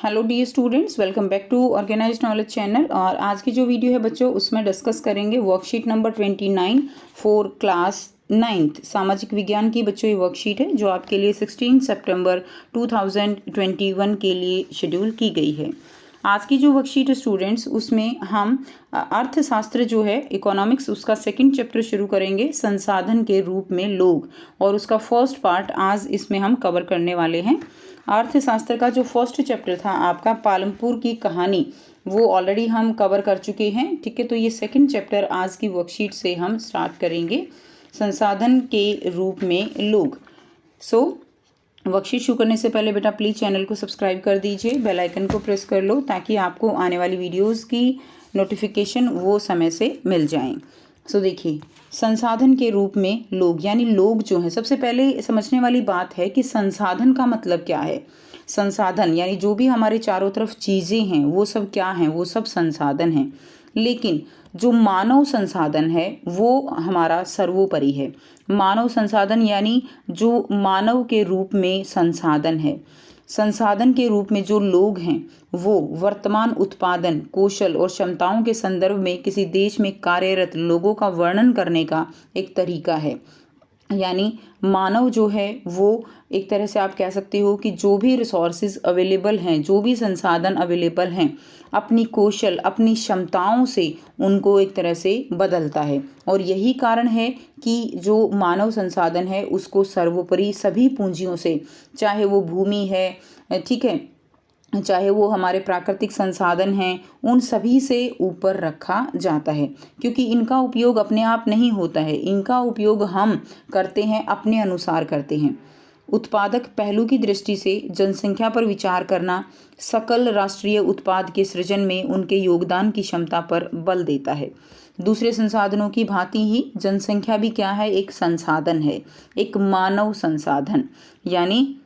Hello dear students, welcome back to organised knowledge channel. और आज की जो वीडियो है बच्चों, उसमें डिस्कस करेंगे worksheet number 29 for class 9th सामाजिक विज्ञान की। बच्चों ये वर्कशीट है जो आपके लिए 16 सितंबर 2021 के लिए शेड्यूल की गई है। आज की जो वर्कशीट है स्टूडेंट्स, उसमें हम अर्थशास्त्र जो है इकोनॉमिक्स, उसका सेकंड चैप्टर शुरू करेंगे, संसाधन के रूप में लोग। और उसका फर्स्ट पार्ट आज इसमें हम कवर करने वाले हैं। अर्थशास्त्र का जो फर्स्ट चैप्टर था आपका पालमपुर की कहानी, वो ऑलरेडी हम कवर कर चुके हैं। ठीक है, तो ये सेकंड चैप्टर आज की वर्कशीट से हम स्टार्ट करेंगे, संसाधन के रूप में लोग। वर्कशीट शुरू करने से पहले बेटा प्लीज़ चैनल को सब्सक्राइब कर दीजिए, बेल आइकन को प्रेस कर लो ताकि आपको आने वाली वीडियोस की नोटिफिकेशन वो समय से मिल जाएं। देखिए, संसाधन के रूप में लोग, यानी लोग जो है, सबसे पहले समझने वाली बात है कि संसाधन का मतलब क्या है। संसाधन यानी जो भी हमारे चारों तरफ चीज़ें हैं वो सब क्या हैं, वो सब संसाधन हैं। लेकिन जो मानव संसाधन है वो हमारा सर्वोपरि है। मानव संसाधन यानी जो मानव के रूप में संसाधन है। संसाधन के रूप में जो लोग हैं वो वर्तमान उत्पादन, कौशल और क्षमताओं के संदर्भ में किसी देश में कार्यरत लोगों का वर्णन करने का एक तरीका है। यानी मानव जो है वो एक तरह से आप कह सकते हो कि जो भी रिसोर्सेज अवेलेबल हैं, जो भी संसाधन अवेलेबल हैं, अपनी कौशल, अपनी क्षमताओं से उनको एक तरह से बदलता है। और यही कारण है कि जो मानव संसाधन है उसको सर्वोपरि सभी पूंजियों से, चाहे वो भूमि है, ठीक है, चाहे वो हमारे प्राकृतिक संसाधन हैं, उन सभी से ऊपर रखा जाता है। क्योंकि इनका उपयोग अपने आप नहीं होता है, इनका उपयोग हम करते हैं, अपने अनुसार करते हैं। उत्पादक पहलू की दृष्टि से जनसंख्या पर विचार करना सकल राष्ट्रीय उत्पाद के सृजन में उनके योगदान की क्षमता पर बल देता है। दूसरे संसाधनों की भांति ही जनसंख्या भी क्या है, एक संसाधन है, एक मानव संसाधन। यानी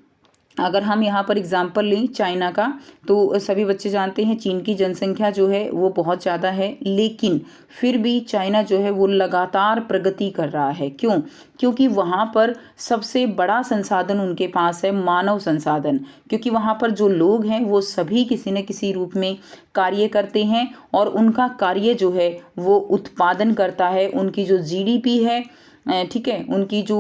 अगर हम यहाँ पर एग्जाम्पल लें चाइना का, तो सभी बच्चे जानते हैं चीन की जनसंख्या जो है वो बहुत ज़्यादा है, लेकिन फिर भी चाइना जो है वो लगातार प्रगति कर रहा है। क्यों? क्योंकि वहाँ पर सबसे बड़ा संसाधन उनके पास है, मानव संसाधन। क्योंकि वहाँ पर जो लोग हैं वो सभी किसी न किसी रूप में कार्य करते हैं और उनका कार्य जो है वो उत्पादन करता है। उनकी जो जीडीपी है, ठीक है, उनकी जो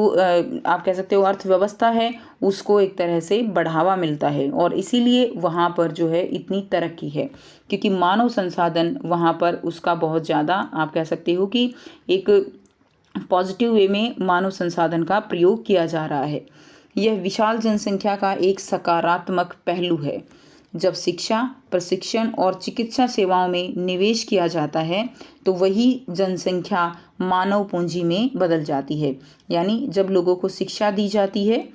आप कह सकते हो अर्थव्यवस्था है, उसको एक तरह से बढ़ावा मिलता है। और इसीलिए वहाँ पर जो है इतनी तरक्की है, क्योंकि मानव संसाधन वहाँ पर उसका बहुत ज़्यादा आप कह सकते हो कि एक पॉजिटिव वे में मानव संसाधन का प्रयोग किया जा रहा है। यह विशाल जनसंख्या का एक सकारात्मक पहलू है। जब शिक्षा, प्रशिक्षण और चिकित्सा सेवाओं में निवेश किया जाता है तो वही जनसंख्या मानव पूंजी में बदल जाती है। यानी जब लोगों को शिक्षा दी जाती है,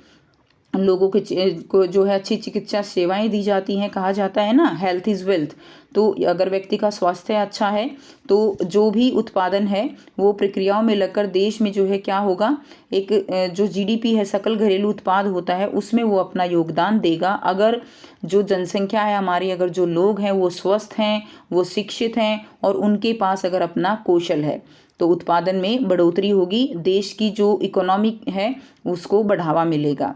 लोगों को जो है अच्छी चिकित्सा सेवाएं दी जाती हैं, कहा जाता है ना हेल्थ इज़ वेल्थ। तो अगर व्यक्ति का स्वास्थ्य अच्छा है तो जो भी उत्पादन है वो प्रक्रियाओं में लगकर देश में जो है क्या होगा, एक जो जीडीपी है, सकल घरेलू उत्पाद होता है, उसमें वो अपना योगदान देगा। अगर जो जनसंख्या है हमारी, अगर जो लोग हैं वो स्वस्थ हैं, वो शिक्षित हैं और उनके पास अगर अपना कौशल है, तो उत्पादन में बढ़ोतरी होगी, देश की जो इकोनॉमी है उसको बढ़ावा मिलेगा।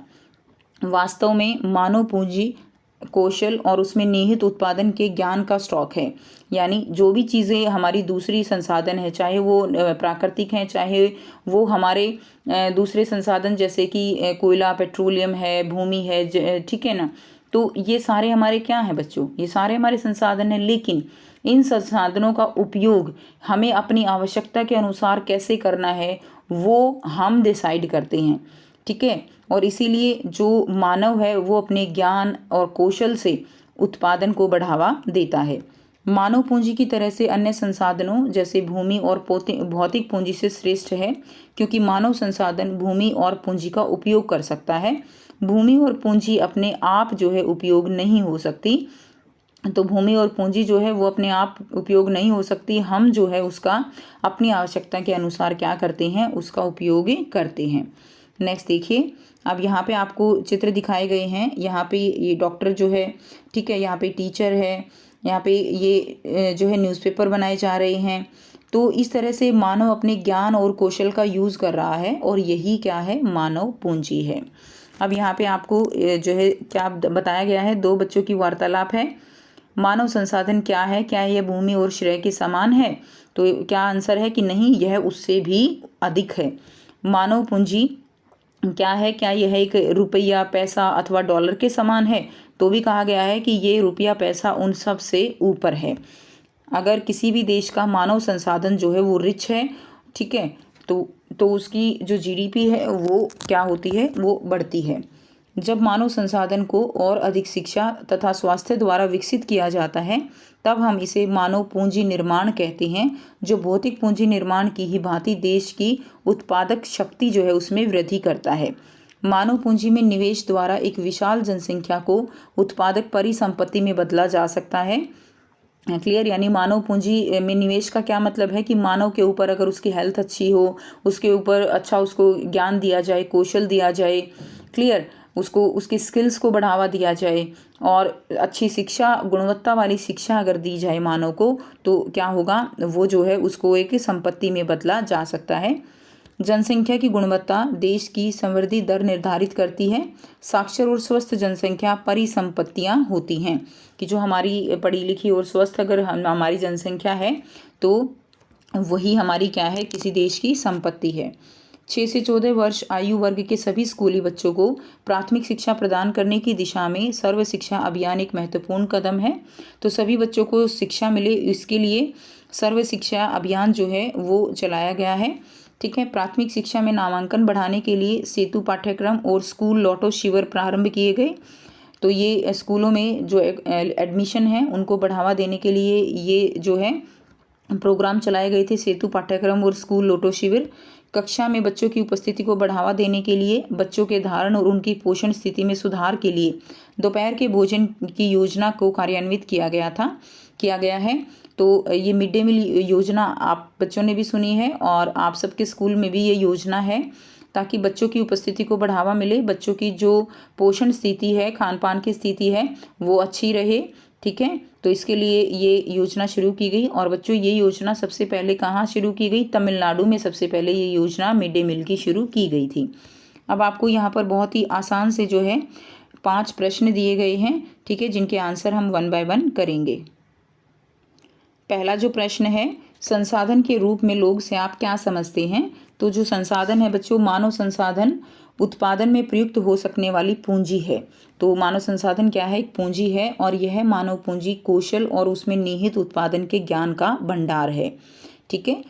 वास्तव में मानव पूंजी कौशल और उसमें निहित उत्पादन के ज्ञान का स्टॉक है। यानी जो भी चीज़ें हमारी दूसरी संसाधन है, चाहे वो प्राकृतिक हैं, चाहे वो हमारे दूसरे संसाधन जैसे कि कोयला, पेट्रोलियम है, भूमि है, ठीक है ना, तो ये सारे हमारे क्या हैं बच्चों, ये सारे हमारे संसाधन हैं। लेकिन इन संसाधनों का उपयोग हमें अपनी आवश्यकता के अनुसार कैसे करना है वो हम डिसाइड करते हैं, ठीक है। और इसीलिए जो मानव है वो अपने ज्ञान और कौशल से उत्पादन को बढ़ावा देता है। मानव पूंजी की तरह से अन्य संसाधनों जैसे भूमि और भौतिक पूंजी से श्रेष्ठ है, क्योंकि मानव संसाधन भूमि और पूंजी का उपयोग कर सकता है। भूमि और पूंजी अपने आप जो है उपयोग नहीं हो सकती। तो भूमि और पूंजी जो है वो अपने आप उपयोग नहीं हो सकती, हम जो है उसका अपनी आवश्यकता के अनुसार क्या करते हैं, उसका उपयोग करते हैं। नेक्स्ट देखिए, अब यहाँ पे आपको चित्र दिखाए गए हैं। यहाँ पे ये डॉक्टर जो है, ठीक है, यहाँ पे टीचर है, यहाँ पे ये जो है न्यूज़पेपर बनाए जा रहे हैं। तो इस तरह से मानव अपने ज्ञान और कौशल का यूज़ कर रहा है और यही क्या है, मानव पूंजी है। अब यहाँ पे आपको जो है क्या बताया गया है, 2 बच्चों की वार्तालाप है। मानव संसाधन क्या है, क्या यह भूमि और श्रेय के समान है? तो क्या आंसर है कि नहीं, यह उससे भी अधिक है। मानव पूंजी क्या है, क्या यह एक रुपया, पैसा अथवा डॉलर के समान है? तो भी कहा गया है कि ये रुपया पैसा उन सब से ऊपर है। अगर किसी भी देश का मानव संसाधन जो है वो रिच है, ठीक है, तो उसकी जो जीडीपी है वो क्या होती है, वो बढ़ती है। जब मानव संसाधन को और अधिक शिक्षा तथा स्वास्थ्य द्वारा विकसित किया जाता है तब हम इसे मानव पूंजी निर्माण कहते हैं, जो भौतिक पूंजी निर्माण की ही भांति देश की उत्पादक शक्ति जो है उसमें वृद्धि करता है। मानव पूंजी में निवेश द्वारा एक विशाल जनसंख्या को उत्पादक परिसंपत्ति में बदला जा सकता है। क्लियर? यानी मानव पूंजी में निवेश का क्या मतलब है कि मानव के ऊपर अगर उसकी हेल्थ अच्छी हो, उसके ऊपर अच्छा उसको ज्ञान दिया जाए, कौशल दिया जाए, क्लियर, उसको उसकी स्किल्स को बढ़ावा दिया जाए और अच्छी शिक्षा, गुणवत्ता वाली शिक्षा अगर दी जाए मानव को, तो क्या होगा, वो जो है उसको एक संपत्ति में बदला जा सकता है। जनसंख्या की गुणवत्ता देश की समृद्धि दर निर्धारित करती है। साक्षर और स्वस्थ जनसंख्या परिसंपत्तियां होती हैं कि जो हमारी पढ़ी लिखी और स्वस्थ अगर हमारी जनसंख्या है तो वही हमारी क्या है, किसी देश की संपत्ति है। 6 से 14 वर्ष आयु वर्ग के सभी स्कूली बच्चों को प्राथमिक शिक्षा प्रदान करने की दिशा में सर्व शिक्षा अभियान एक महत्वपूर्ण कदम है। तो सभी बच्चों को शिक्षा मिले, इसके लिए सर्व शिक्षा अभियान जो है वो चलाया गया है। ठीक है, प्राथमिक शिक्षा में नामांकन बढ़ाने के लिए सेतु पाठ्यक्रम और स्कूल लौटो शिविर प्रारंभ किए गए। तो ये स्कूलों में जो एडमिशन है उनको बढ़ावा देने के लिए ये जो है प्रोग्राम चलाए गए थे, सेतु पाठ्यक्रम और स्कूल लौटो शिविर। कक्षा में बच्चों की उपस्थिति को बढ़ावा देने के लिए, बच्चों के धारण और उनकी पोषण स्थिति में सुधार के लिए दोपहर के भोजन की योजना को कार्यान्वित किया गया है। तो ये मिड डे मील योजना आप बच्चों ने भी सुनी है और आप सबके स्कूल में भी ये योजना है, ताकि बच्चों की उपस्थिति को बढ़ावा मिले, बच्चों की जो पोषण स्थिति है, खान पान की स्थिति है, वो अच्छी रहे। ठीक है, तो इसके लिए ये योजना शुरू की गई। और बच्चों, ये योजना सबसे पहले कहाँ शुरू की गई? तमिलनाडु में सबसे पहले ये योजना मिड डे मील की शुरू की गई थी। अब आपको यहाँ पर बहुत ही आसान से जो है 5 प्रश्न दिए गए हैं, ठीक है, जिनके आंसर हम 1 बाय 1 करेंगे। पहला जो प्रश्न है, संसाधन के रूप में लोग से आप क्या समझते हैं? तो जो संसाधन है बच्चों, मानव संसाधन उत्पादन में प्रयुक्त हो सकने वाली पूंजी है। तो मानव संसाधन क्या है? एक पूंजी है और यह मानव पूंजी कौशल और उसमें निहित उत्पादन के ज्ञान का भंडार है। ठीक है,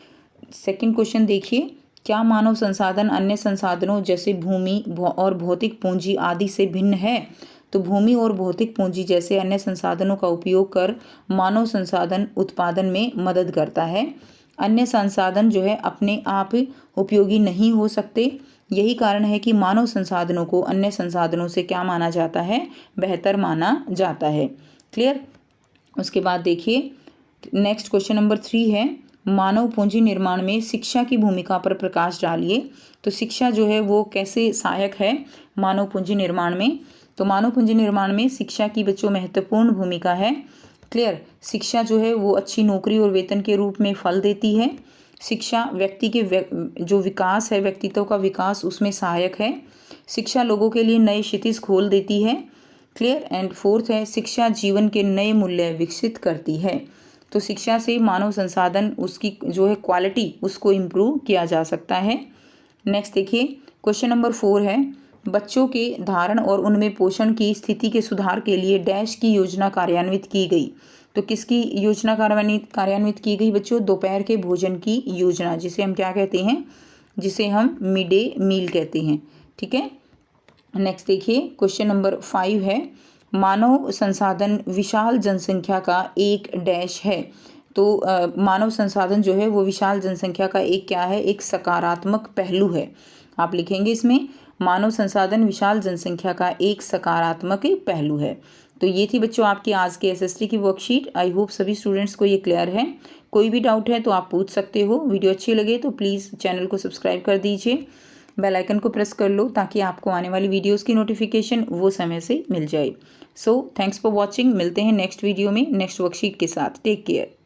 सेकंड क्वेश्चन देखिए, क्या मानव संसाधन अन्य संसाधनों जैसे भूमि और भौतिक पूंजी आदि से भिन्न है? तो भूमि और भौतिक पूंजी जैसे अन्य संसाधनों का उपयोग कर मानव संसाधन उत्पादन में मदद करता है। अन्य संसाधन जो है अपने आप उपयोगी नहीं हो सकते। यही कारण है कि मानव संसाधनों को अन्य संसाधनों से क्या माना जाता है? बेहतर माना जाता है। क्लियर? उसके बाद देखिए नेक्स्ट क्वेश्चन नंबर 3 है, मानव पूंजी निर्माण में शिक्षा की भूमिका पर प्रकाश डालिए। तो शिक्षा जो है वो कैसे सहायक है मानव पूंजी निर्माण में? तो मानव पूंजी निर्माण में शिक्षा की बच्चों महत्वपूर्ण भूमिका है। क्लियर? शिक्षा जो है वो अच्छी नौकरी और वेतन के रूप में फल देती है। शिक्षा व्यक्ति के जो विकास है, व्यक्तित्व का विकास, उसमें सहायक है। शिक्षा लोगों के लिए नए क्षितिज खोल देती है। क्लियर? एंड फोर्थ है, शिक्षा जीवन के नए मूल्य विकसित करती है। तो शिक्षा से मानव संसाधन उसकी जो है क्वालिटी उसको इम्प्रूव किया जा सकता है। नेक्स्ट देखिए क्वेश्चन नंबर 4 है, बच्चों के धारण और उनमें पोषण की स्थिति के सुधार के लिए डैश की योजना कार्यान्वित की गई। तो किसकी योजना कार्यान्वित की गई बच्चों? दोपहर के भोजन की योजना, जिसे हम क्या कहते हैं? जिसे हम मिड डे मील कहते हैं। ठीक है, नेक्स्ट देखिए क्वेश्चन नंबर 5 है, मानव संसाधन विशाल जनसंख्या का एक डैश है। तो मानव संसाधन जो है वो विशाल जनसंख्या का एक क्या है? एक सकारात्मक पहलू है। आप लिखेंगे इसमें, मानव संसाधन विशाल जनसंख्या का एक सकारात्मक पहलू है। तो ये थी बच्चों आपकी आज के एसएसटी की वर्कशीट। आई होप सभी स्टूडेंट्स को ये क्लियर है। कोई भी डाउट है तो आप पूछ सकते हो। वीडियो अच्छी लगे तो प्लीज़ चैनल को सब्सक्राइब कर दीजिए, बेल आइकन को प्रेस कर लो ताकि आपको आने वाली वीडियोस की नोटिफिकेशन वो समय से मिल जाए। So thanks for watching. मिलते हैं नेक्स्ट वीडियो में नेक्स्ट वर्कशीट के साथ। Take care.